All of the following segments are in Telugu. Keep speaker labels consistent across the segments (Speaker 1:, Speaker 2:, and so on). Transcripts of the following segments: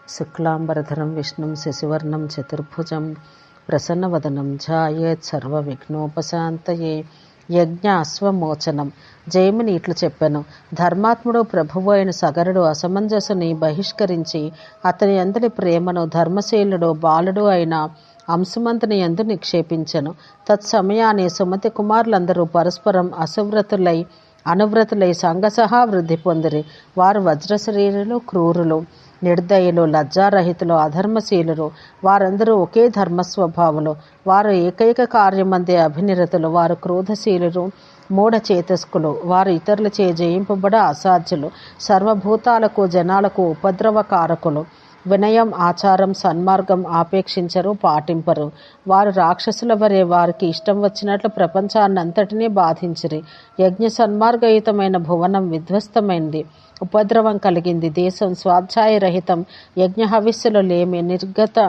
Speaker 1: శుక్లాంబరధరం విష్ణుం శశివర్ణం చతుర్భుజం ప్రసన్నవదనం ధ్యాయేత్ సర్వవిఘ్నోపశాంతయే. యజ్ఞాశ్వమోచనం. జయముని ఇట్లు చెప్పెను. ధర్మాత్ముడు ప్రభువు అయిన సగరుడు అసమంజసుని బహిష్కరించి అతని అందరి ప్రేమను ధర్మశీలుడు బాలుడు అయిన అంశుమంతుని యందు నిక్షేపించెను. తత్సమయాన్ని సుమతి కుమారులందరూ పరస్పరం అనువ్రతులై సంగసహా వృద్ధి పొందిరి. వారు వజ్రశరీరులు, క్రూరులు, నిర్దయులు, లజ్జారహితులు, అధర్మశీలురు. వారందరూ ఒకే ధర్మస్వభావులు. వారు ఏకైక కార్యమందే అభినిరతులు. వారు క్రోధశీలురు, మూఢ చేతస్కులు. వారు ఇతరులచే జయింపబడ అసాధ్యులు. సర్వభూతాలకు జనాలకు ఉపద్రవకారకులు. వినయం, ఆచారం, సన్మార్గం ఆపేక్షించరు, పాటింపరు. వారు రాక్షసుల వరే వారికి ఇష్టం వచ్చినట్లు ప్రపంచాన్నంతటినీ బాధించిరి. యజ్ఞ సన్మార్గయుతమైన భువనం విధ్వస్తమైంది, ఉపద్రవం కలిగింది. దేశం స్వాధ్యాయరహితం, యజ్ఞ హవిస్సులు లేమి, నిర్గత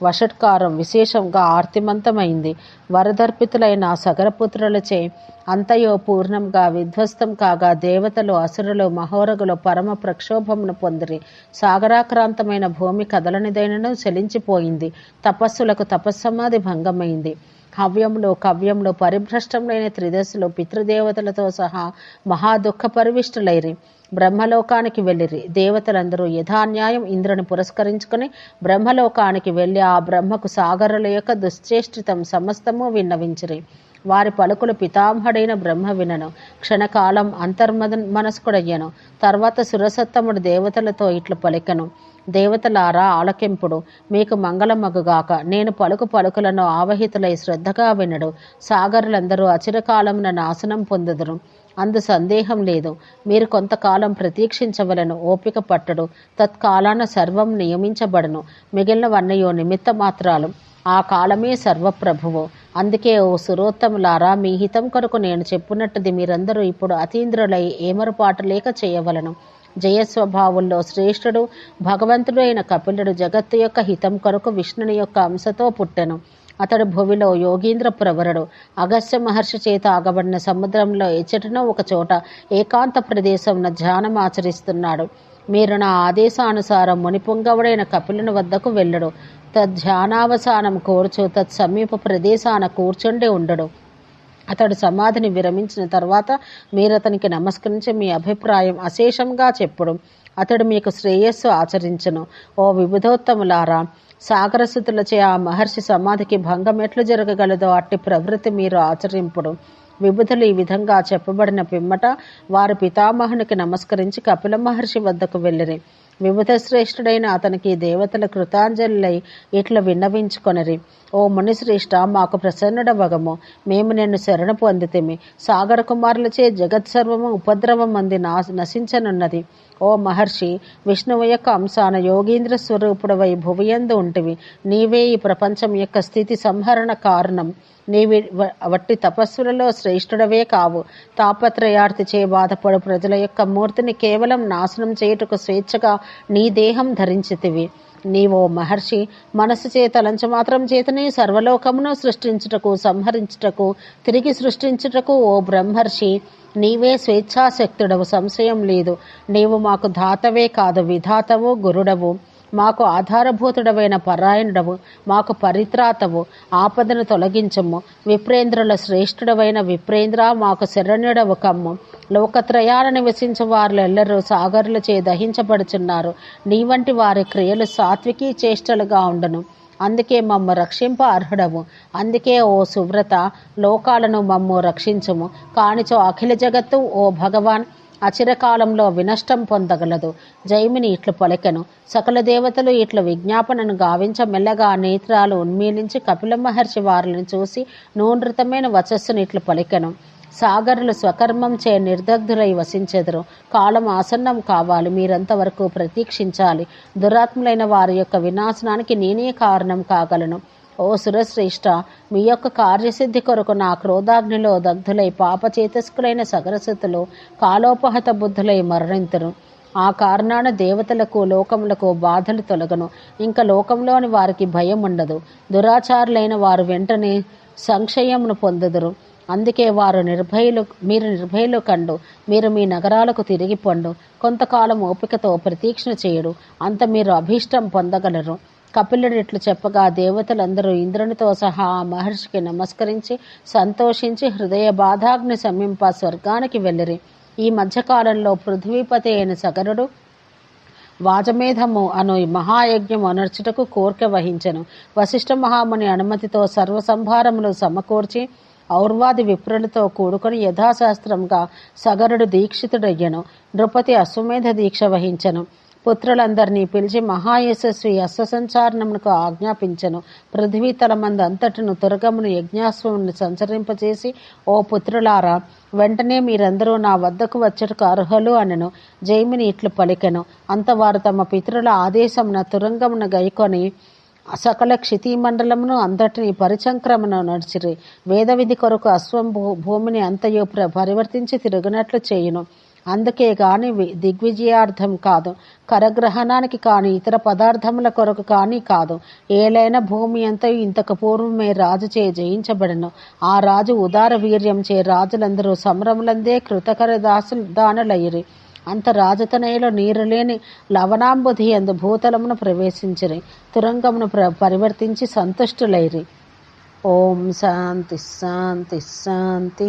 Speaker 1: వషట్కారం విశేషంగా ఆర్తిమంతమైంది. వరదర్పితులైన సగరపుత్రులచే అంతయో పూర్ణంగా విధ్వస్తం కాగా దేవతలు, అసురులు, మహోరగులు పరమ ప్రక్షోభమును పొందిరి. సాగరాక్రాంతమైన భూమి కదలనిదైనను చలించిపోయింది. తపస్సులకు తపస్సమాధి భంగమైంది. హవ్యములు, కవ్యములు, పరిభ్రష్టములైన త్రిదశలు పితృదేవతలతో సహా మహాదుఃఖ పరివిష్టులైరి. బ్రహ్మలోకానికి వెళ్ళిరి. దేవతలందరూ యథాన్యాయం ఇంద్రుని పురస్కరించుకుని బ్రహ్మలోకానికి వెళ్ళి ఆ బ్రహ్మకు సాగరుల యొక్క దుశ్చేష్టితం సమస్తము విన్నవించిరి. వారి పలుకులు పితామహుడైన బ్రహ్మ వినను. క్షణకాలం మనస్కుడయ్యను. తర్వాత సురసత్తముడు దేవతలతో ఇట్లు పలికెను. దేవతలారా ఆలకింపుడు, మీకు మంగళమగుగాక. నేను పలుకులను ఆవహితులై శ్రద్ధగా వినడు. సాగరులందరూ అచిరకాలమున నాశనం పొందుదురు, అందు సందేహం లేదు. మీరు కొంతకాలం ప్రతీక్షించవలను, ఓపిక పట్టడు. తత్కాలాన సర్వం నియమించబడును. మిగిలినవన్నయో నిమిత్త మాత్రాలు. ఆ కాలమే సర్వప్రభువు. అందుకే ఓ సురోత్తములారా, మీ హితం కొరకు నేను చెప్పునట్టుది మీరందరూ ఇప్పుడు అతీంద్రులై ఏమరుపాటు లేక చేయవలను. జయస్వభావుల్లో శ్రేష్ఠుడు భగవంతుడు అయిన కపిలుడు జగత్తు యొక్క హితం కొరకు విష్ణుని యొక్క అంశతో పుట్టెను. అతడు భువిలో యోగీంద్ర ప్రవరుడు. అగస్త్య మహర్షి చేత ఆగబడిన సముద్రంలో ఎచ్చటనో ఒక చోట ఏకాంత ప్రదేశంలో ధ్యానం ఆచరిస్తున్నాడు. మీరు నా ఆదేశానుసారం మునిపుంగవుడైన కపిలుని వద్దకు వెళ్ళడు. తద్ధ్యానావసానం కోర్చు తత్సమీప ప్రదేశాన కూర్చుండి ఉండడు. అతడు సమాధిని విరమించిన తర్వాత మీరు అతనికి నమస్కరించి మీ అభిప్రాయం అశేషంగా చెప్పుడు. అతడు మీకు శ్రేయస్సు ఆచరించును. ఓ విబుధోత్తములారా, సాగరసుతులచే ఆ మహర్షి సమాధికి భంగం ఎట్లు జరగగలదో అట్టి ప్రవృత్తి మీరు ఆచరింపుడు. విబుధులు ఈ విధంగా చెప్పబడిన పిమ్మట వారు పితామహునికి నమస్కరించి కపిల మహర్షి వద్దకు వెళ్ళిరి. విబుధ శ్రేష్ఠుడైన అతనికి దేవతల కృతాంజలిలై ఇట్లా విన్నవించుకొనిరి. ఓ మునిశ్రేష్ఠ, మాకు ప్రసన్నుడవగము. మేము నిన్ను శరణు పొందితిమి. సాగర కుమారులచే జగత్సర్వము ఉపద్రవం అంది నశించనున్నది. ఓ మహర్షి, విష్ణువు యొక్క అంశాన యోగీంద్ర స్వరూపుడవై భువయందు ఉంటివి. నీవే ఈ ప్రపంచం యొక్క స్థితి సంహరణ కారణం. నీవి వట్టి తపస్సులలో శ్రేష్ఠుడవే కావు. తాపత్రయార్తి చే బాధపడు ప్రజల యొక్క మూర్తిని కేవలం నాశనం చేయుటకు స్వేచ్ఛగా నీ దేహం ధరించితివి. నీవో మహర్షి, మనస్సు చే తలంచ మాత్రం చేతనే సర్వలోకమును సృష్టించుటకు, సంహరించుటకు, తిరిగి సృష్టించుటకు ఓ బ్రహ్మర్షి నీవే స్వేచ్ఛాశక్తుడవు, సంశయం లేదు. నీవు మాకు ధాతవే కాదు, విధాతవు, గురుడవు, మాకు ఆధారభూతుడవైన పరాయణుడవు, మాకు పరిత్రాతవు, ఆపదను తొలగించము. విప్రేంద్రుల శ్రేష్ఠుడవైన విప్రేంద్ర, మాకు శరణ్యుడవు కమ్ము. లోకత్రయాల నివసించే వారులెల్లరూ సాగరులచే దహించబడుచున్నారు. నీ వంటి వారి క్రియలు సాత్వికీ చేష్టలుగా ఉండును. అందుకే మమ్ము రక్షింప అర్హుడవు. అందుకే ఓ సువ్రత, లోకాలను మమ్ము రక్షించుము. కానిచో అఖిల జగత్తు ఓ భగవాన్ అచిరకాలంలో వినష్టం పొందగలదు. జైమిని ఇట్లు పలికెను. సకల దేవతలు ఇట్లు విజ్ఞాపనను గావించ మెల్లగా నేత్రాలు ఉన్మీలించి కపిల మహర్షి వారిని చూసి నూనృతమైన వచస్సును ఇట్లు పలికెను. సాగరులు స్వకర్మం చే నిర్దగ్ధులై వసించెదరు. కాలం ఆసన్నం కావాలి. మీరంతవరకు ప్రతీక్షించాలి. దురాత్ములైన వారి యొక్క వినాశనానికి నేనే కారణం కాగలను. ఓ సురశ్రేష్ఠ, మీ యొక్క కార్యసిద్ధి కొరకు నా క్రోధాగ్నిలో దగ్ధులై పాపచేతస్కులైన సగరసుతులు కాలోపహత బుద్ధులై మరణింతురు. ఆ కారణాన దేవతలకు, లోకములకు బాధలు తొలగను. ఇంకా లోకంలోని వారికి భయం ఉండదు. దురాచారులైన వారు వెంటనే సంక్షయమును పొందుదురు. అందుకే వారు మీరు నిర్భయులు కండు, మీరు మీ నగరాలకు తిరిగి పొండు. కొంతకాలం ఓపికతో ప్రతీక్షణ చేయుడు, అంత మీరు అభీష్టం పొందగలరు. కపిలుడు ఇట్లు చెప్పగా దేవతలందరూ ఇంద్రునితో సహా ఆ మహర్షికి నమస్కరించి సంతోషించి హృదయ బాధాగ్ని శమింప స్వర్గానికి వెళ్ళిరి. ఈ మధ్యకాలంలో పృథ్వీపతి అయిన సగరుడు వాజమేధము అను మహాయజ్ఞము అనర్చుటకు కోర్కె వహించెను. వశిష్ఠ మహాముని అనుమతితో సర్వసంభారములు సమకూర్చి ఔర్వాది విప్రులతో కూడుకొని యథాశాస్త్రంగా సగరుడు దీక్షితుడయ్యను. నృపతి అశ్వమేధ దీక్ష వహించెను. పుత్రులందరినీ పిలిచి మహాయశస్వి అశ్వసంచారణమునకు ఆజ్ఞాపించెను. పృథ్వీ తలమంది అంతటను తురగమును యజ్ఞాశ్వమును సంచరింపచేసి, ఓ పుత్రులారా, వెంటనే మీరందరూ నా వద్దకు వచ్చటకు అర్హులు అనెను. జైమిని ఇట్లు పలికెను. అంతవారు తమ పితరుల ఆదేశమున తురంగమును గైకొని సకల క్షితిమండలమును అంతటిని పరిచంక్రమును నడిచిరి. వేదవిధి కొరకు అశ్వం భూమిని అంతయు పరివర్తించి తిరుగునట్లు చేయును. అందుకే గాని దిగ్విజయార్థం కాదు, కరగ్రహణానికి కాని, ఇతర పదార్థముల కొరకు కాని కాదు. ఏలైన భూమి అంతయు ఇంతకు పూర్వమే రాజుచే జయించబడను. ఆ రాజు ఉదార వీర్యంచే రాజులందరూ సమరములందే కృతకర దానులయ్యిరి. అంత రాజతనయలో నీరు లేని లవణాంబుధి అందు భూతలమును ప్రవేశించిరి. తురంగమును పరివర్తించి సంతుష్టులైరి. ఓం శాంతి శాంతి శాంతి.